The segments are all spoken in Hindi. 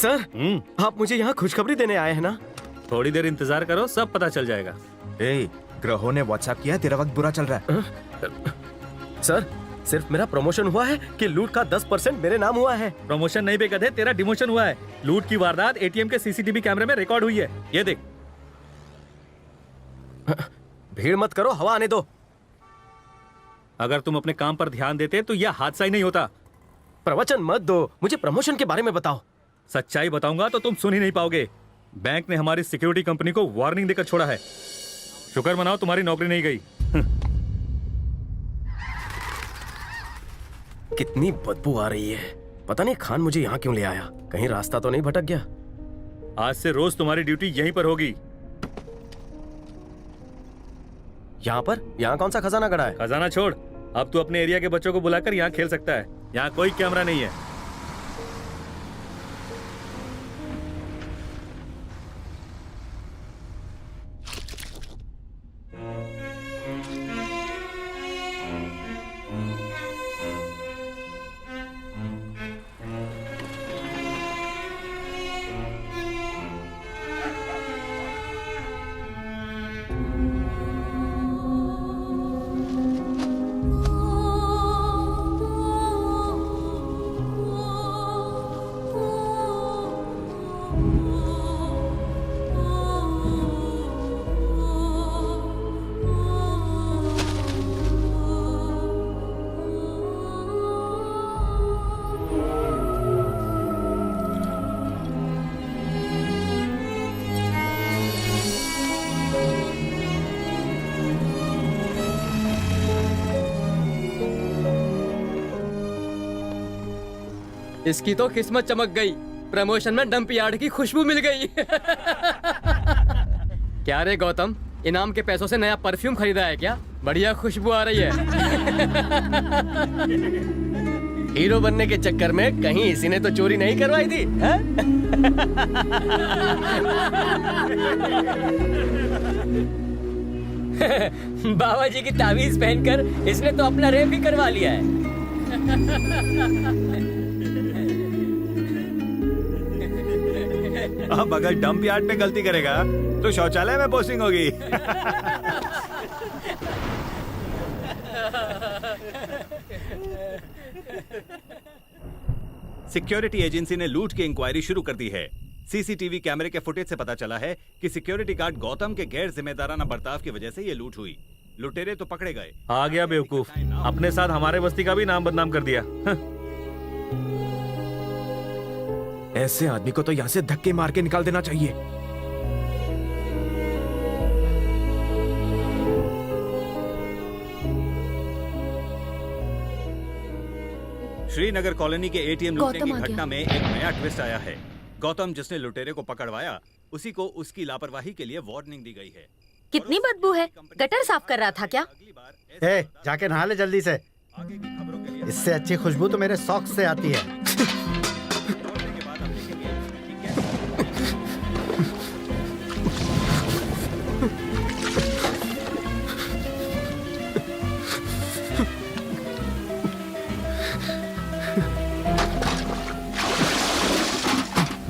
सर, आप मुझे यहाँ खुशखबरी देने आए हैं ना? थोड़ी देर इंतजार करो, सब पता चल जाएगा। ग्रहों ने व्हाट्सएप किया, तेरा वक्त बुरा चल रहा है। सर, सिर्फ मेरा प्रमोशन हुआ है कि लूट का 10% मेरे नाम हुआ है? प्रमोशन नहीं बे गधे, तेरा डिमोशन हुआ है। लूट की वारदात एटीएम के सीसीटीवी कैमरे में रिकॉर्ड हुई है, ये देख। भीड़ मत करो, हवा आने दो। अगर तुम अपने काम पर ध्यान देते तो यह हादसा ही नहीं होता। प्रवचन मत दो, मुझे प्रमोशन के बारे में बताओ। सच्चाई बताऊंगा तो तुम सुन ही नहीं पाओगे। बैंक ने हमारी सिक्योरिटी कंपनी को वार्निंग देकर छोड़ा है। शुक्र मनाओ तुम्हारी नौकरी नहीं गई। कितनी बदबू आ रही है। पता नहीं खान मुझे यहाँ क्यों ले आया। कहीं रास्ता तो नहीं भटक गया। आज से रोज तुम्हारी ड्यूटी यहीं पर होगी। यहाँ पर? यहाँ कौन सा खजाना गड़ा है? खजाना छोड़, अब तू अपने एरिया के बच्चों को बुलाकर यहाँ खेल सकता है। यहाँ कोई कैमरा नहीं है। इसकी तो किस्मत चमक गई। प्रमोशन में डंप यार्ड की खुशबू मिल गई। क्या रे गौतम, इनाम के पैसों से नया परफ्यूम खरीदा है क्या? बढ़िया खुशबू आ रही है। हीरो बनने के चक्कर में कहीं इसी ने तो चोरी नहीं करवाई थी? बाबा जी की तावीज पहनकर इसने तो अपना रेप ही करवा लिया है। अब अगर डंप यार्ड पे गलती करेगा तो शौचालय में पोस्टिंग होगी। सिक्योरिटी एजेंसी ने लूट की इंक्वायरी शुरू कर दी है। सीसीटीवी कैमरे के फुटेज से पता चला है कि सिक्योरिटी गार्ड गौतम के गैर जिम्मेदाराना बर्ताव की वजह से ये लूट हुई। लुटेरे तो पकड़े गए। आ गया बेवकूफ, अपने साथ हमारे बस्ती का भी नाम बदनाम कर दिया। ऐसे आदमी को तो यहाँ से धक्के मार के निकाल देना चाहिए। श्रीनगर कॉलोनी के एटीएम लूटने की घटना में एक नया ट्विस्ट आया है। गौतम जिसने लुटेरे को पकड़वाया, उसी को उसकी लापरवाही के लिए वार्निंग दी गई है। कितनी बदबू है। गटर साफ कर रहा था क्या? जाके नहा ले जल्दी से। इससे अच्छी खुशबू तो मेरे सॉक्स से आती है।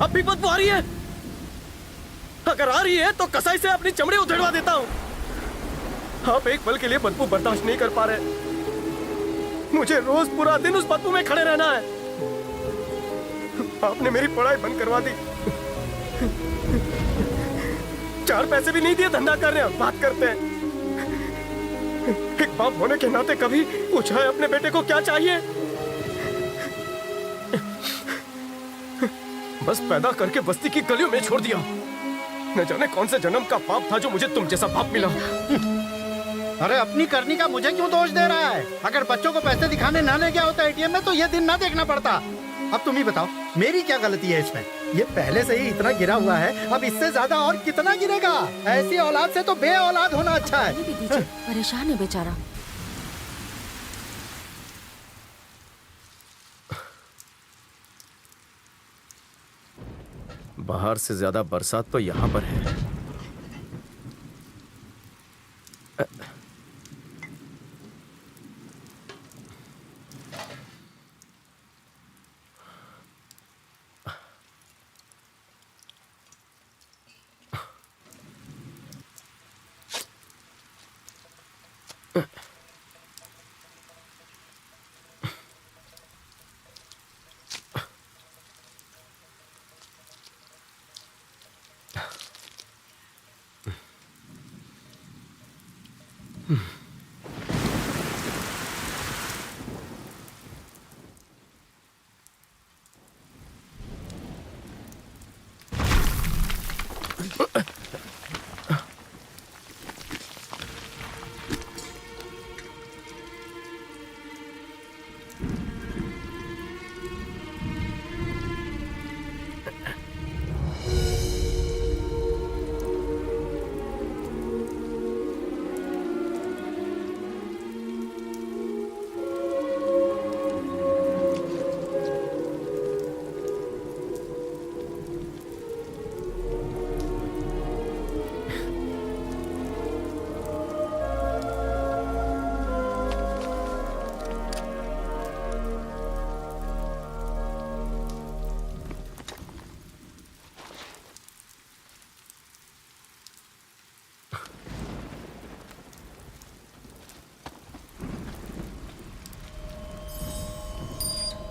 अब भी बदबू आ रही है। अगर आ रही है तो कसाई से अपनी चमड़ी उधेड़वा देता हूँ। आप एक पल के लिए बदबू बर्दाश्त नहीं कर पा रहे। मुझे रोज पूरा दिन उस बदबू में खड़े रहना है। आपने मेरी पढ़ाई बंद करवा दी। 4 पैसे भी नहीं दिए, धंधा कर रहे हैं, बात करते हैं। एक बाप होने के नाते कभी पूछा है अपने बेटे को क्या चाहिए? बस पैदा करके बस्ती की गलियों में छोड़ दिया। न जाने कौन से जन्म का पाप था जो मुझे तुम जैसा बाप मिला। अरे अपनी करनी का मुझे क्यों दोष दे रहा है? अगर बच्चों को पैसे दिखाने ना ले गया होता एटीएम में तो ये दिन ना देखना पड़ता। अब तुम ही बताओ, मेरी क्या गलती है इसमें? ये पहले से ही इतना गिरा हुआ है, अब इससे ज्यादा और कितना गिरेगा? ऐसी औलाद से तो बे औलाद होना अच्छा है। परेशान है बेचारा। बाहर से ज्यादा बरसात तो यहाँ पर है।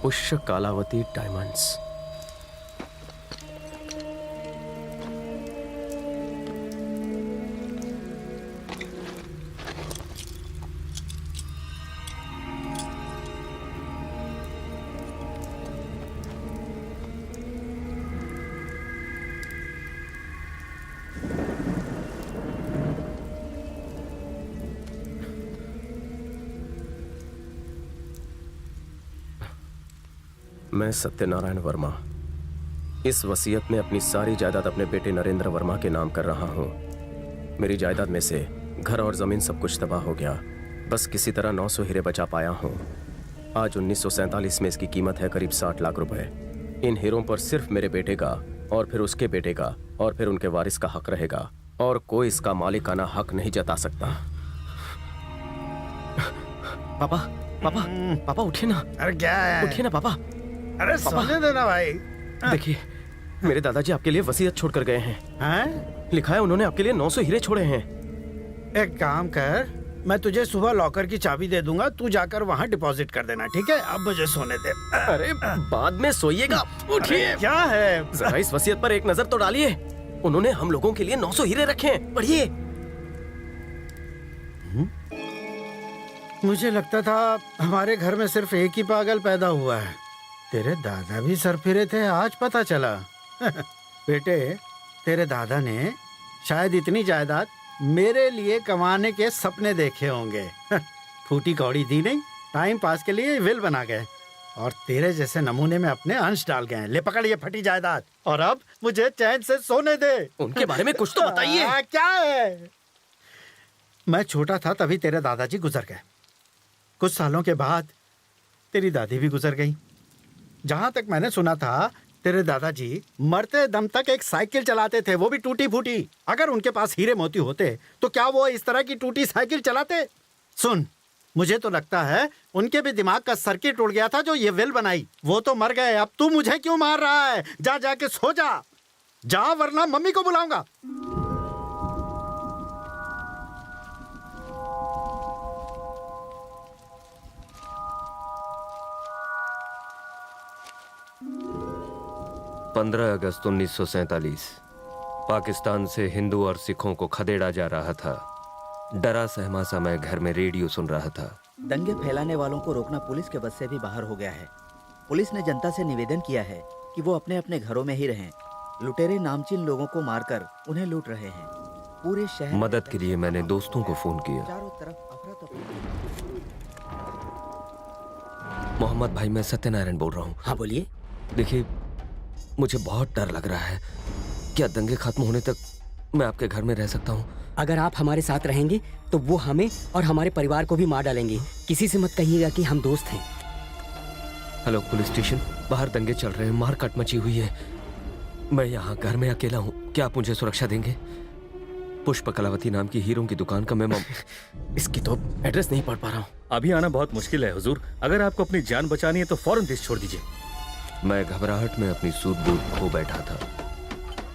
पुष्य कालावती डायमंड्स। मैं सत्यनारायण वर्मा इस वसीयत में अपनी सारी जायदाद अपने बेटे नरेंद्र वर्मा के नाम कर रहा हूँ। मेरी जायदाद में से घर और जमीन सब कुछ तबाह हो गया, बस किसी तरह 900 हीरे बचा पाया हूँ। आज 1947 में इसकी कीमत है करीब 60 लाख रुपए। इन हीरों पर सिर्फ मेरे बेटे का और फिर उसके बेटे का और फिर उनके वारिस का हक रहेगा और कोई इसका मालिकाना हक नहीं जता सकता। पापा पापा पापा उठिए ना। अरे क्या है? उठिए ना पापा। अरे सोने देना भाई। देखिए मेरे दादाजी आपके लिए वसीयत छोड़कर गए हैं। हैं? लिखा है उन्होंने आपके लिए 900 हीरे छोड़े हैं। एक काम कर, मैं तुझे सुबह लॉकर की चाबी दे दूंगा, तू जाकर वहाँ डिपॉजिट कर देना, ठीक है? अब मुझे सोने दे। अरे बाद में सोइएगा। उठिए। क्या है? जरा इस वसीयत पर एक नजर तो डालिए। उन्होंने हम लोगों के लिए 900 हीरे रखे हैं, पढ़िए। मुझे लगता था हमारे घर में सिर्फ एक ही पागल पैदा हुआ है। तेरे दादा भी सरफिरे थे, आज पता चला। बेटे, तेरे दादा ने शायद इतनी जायदाद मेरे लिए कमाने के सपने देखे होंगे। फूटी कौड़ी दी नहीं, टाइम पास के लिए विल बना गए और तेरे जैसे नमूने में अपने अंश डाल गए। ले पकड़ ये फटी जायदाद और अब मुझे चैन से सोने दे। उनके बारे में कुछ तो बताइए। क्या है? मैं छोटा था तभी तेरे दादाजी गुजर गए। कुछ सालों के बाद तेरी दादी भी गुजर गई। जहां तक मैंने सुना था तेरे दादाजी मरते दम तक एक साइकिल चलाते थे, वो भी टूटी फूटी। अगर उनके पास हीरे मोती होते तो क्या वो इस तरह की टूटी साइकिल चलाते? सुन, मुझे तो लगता है उनके भी दिमाग का सर्किट उड़ गया था जो ये विल बनाई। वो तो मर गए, अब तू मुझे क्यों मार रहा है? जा जाके सो जा, जा वरना मम्मी को बुलाऊंगा। अगस्त 1947 पाकिस्तान से हिंदू और सिखों को खदेड़ा जा रहा था। डरा सहमा सा मैं घर में रेडियो सुन रहा था। दंगे फैलाने वालों को रोकना पुलिस के बस से भी बाहर हो गया है। पुलिस ने जनता से निवेदन किया है कि वो अपने अपने घरों में ही रहें। लुटेरे नामचीन लोगों को मारकर उन्हें लूट रहे हैं। पूरे शहर मदद के लिए मैंने दोस्तों को फोन किया। चारों तरफ अफरा तफरी। मोहम्मद भाई, मैं सत्यनारायण बोल रहा हूँ। हाँ बोलिए। देखिए, मुझे बहुत डर लग रहा है। क्या दंगे खत्म होने तक मैं आपके घर में रह सकता हूँ? अगर आप हमारे साथ रहेंगे तो वो हमें और हमारे परिवार को भी मार डालेंगे। किसी से मत कहिएगा कि हम दोस्त हैं। हेलो पुलिस स्टेशन, बाहर दंगे चल रहे हैं, मारकाट मची हुई है। मैं यहाँ घर में अकेला हूँ, क्या आप मुझे सुरक्षा देंगे? पुष्प कलावती नाम की हीरों की दुकान का मैं इसकी तो एड्रेस नहीं पढ़ पा रहा हूँ। अभी आना बहुत मुश्किल है हुजूर। अगर आपको अपनी जान बचानी है तो फौरन देश छोड़ दीजिए। मैं घबराहट में अपनी सूझबूझ खो बैठा था।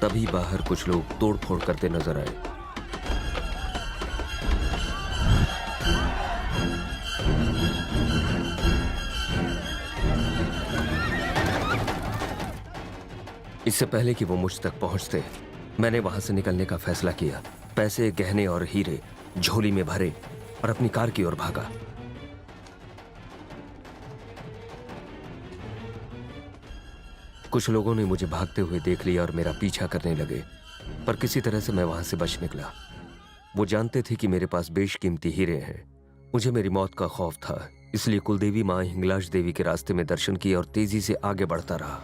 तभी बाहर कुछ लोग तोड़फोड़ करते नजर आए। इससे पहले कि वो मुझ तक पहुंचते, मैंने वहां से निकलने का फैसला किया। पैसे, गहने और हीरे झोली में भरे और अपनी कार की ओर भागा। कुछ लोगों ने मुझे भागते हुए देख लिया और मेरा पीछा करने लगे, पर किसी तरह से मैं वहां से बच निकला। वो जानते थे कि मेरे पास बेशकीमती हीरे हैं। मुझे मेरी मौत का खौफ था, इसलिए कुलदेवी मां हिंगलाज देवी के रास्ते में दर्शन किए और तेजी से आगे बढ़ता रहा।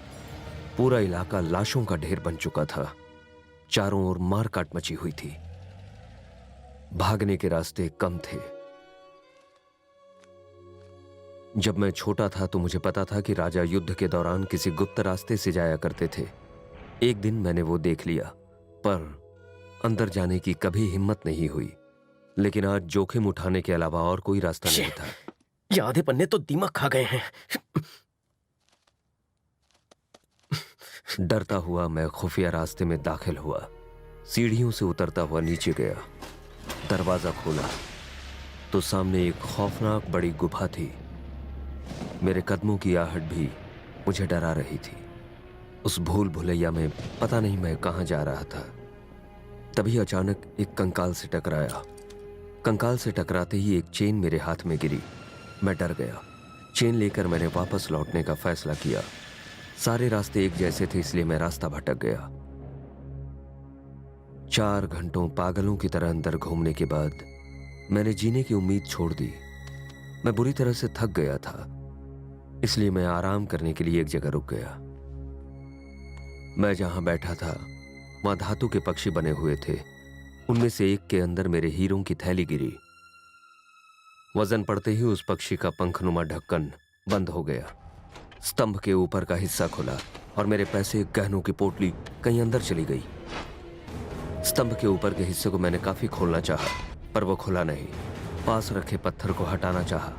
पूरा इलाका लाशों का ढेर बन चुका था। चारों ओर मारकाट मची हुई थी। भागने के रास्ते कम थे। जब मैं छोटा था तो मुझे पता था कि राजा युद्ध के दौरान किसी गुप्त रास्ते से जाया करते थे। एक दिन मैंने वो देख लिया, पर अंदर जाने की कभी हिम्मत नहीं हुई। लेकिन आज जोखिम उठाने के अलावा और कोई रास्ता नहीं था। ये आधे पन्ने तो दिमाग खा गए हैं। डरता हुआ मैं खुफिया रास्ते में दाखिल हुआ। सीढ़ियों से उतरता हुआ नीचे गया। दरवाजा खोला तो सामने एक खौफनाक बड़ी गुफा थी। मेरे कदमों की आहट भी मुझे डरा रही थी। उस भूल भुलैया में पता नहीं मैं कहाँ जा रहा था। तभी अचानक एक कंकाल से टकराया। कंकाल से टकराते ही एक चेन मेरे हाथ में गिरी। मैं डर गया। चेन लेकर मैंने वापस लौटने का फैसला किया। सारे रास्ते एक जैसे थे, इसलिए मैं रास्ता भटक गया। 4 घंटों पागलों की तरह अंदर घूमने के बाद मैंने जीने की उम्मीद छोड़ दी। मैं बुरी तरह से थक गया था, इसलिए मैं आराम करने के लिए एक जगह रुक गया। मैं जहां बैठा था वहां धातु के पक्षी बने हुए थे। उनमें से एक के अंदर मेरे हीरों की थैली गिरी। वजन पड़ते ही उस पक्षी का पंखनुमा ढक्कन बंद हो गया। स्तंभ के ऊपर का हिस्सा खुला और मेरे पैसे, गहनों की पोटली कहीं अंदर चली गई। स्तंभ के ऊपर के हिस्से को मैंने काफी खोलना चाहा, पर वो खुला नहीं। पास रखे पत्थर को हटाना चाहा,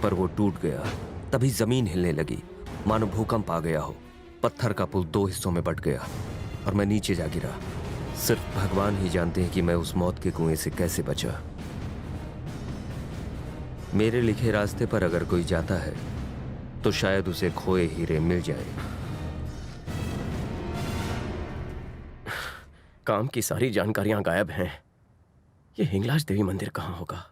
पर वो टूट गया। तभी जमीन हिलने लगी, मानो भूकंप आ गया हो। पत्थर का पुल 2 हिस्सों में बट गया और मैं नीचे जा गिरा। सिर्फ भगवान ही जानते हैं कि मैं उस मौत के कुएं से कैसे बचा। मेरे लिखे रास्ते पर अगर कोई जाता है तो शायद उसे खोए हीरे मिल जाए। काम की सारी जानकारियां गायब हैं। ये हिंगलाज देवी मंदिर कहाँ होगा?